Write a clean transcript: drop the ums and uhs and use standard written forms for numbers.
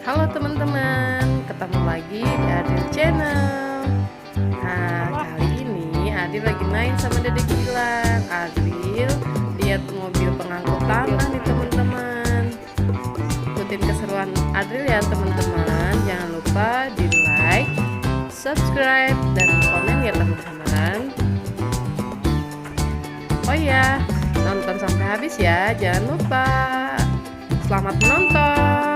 Halo teman-teman, ketemu lagi di Adriel channel. Nah, kali ini Adriel lagi main sama dede Gilang. Adriel lihat mobil pengangkut tanah nih teman-teman. Ikutin keseruan Adriel ya teman-teman. Jangan lupa di like, subscribe, dan komen ya teman-teman. Oh ya, nonton sampai habis ya, jangan lupa. Selamat menonton.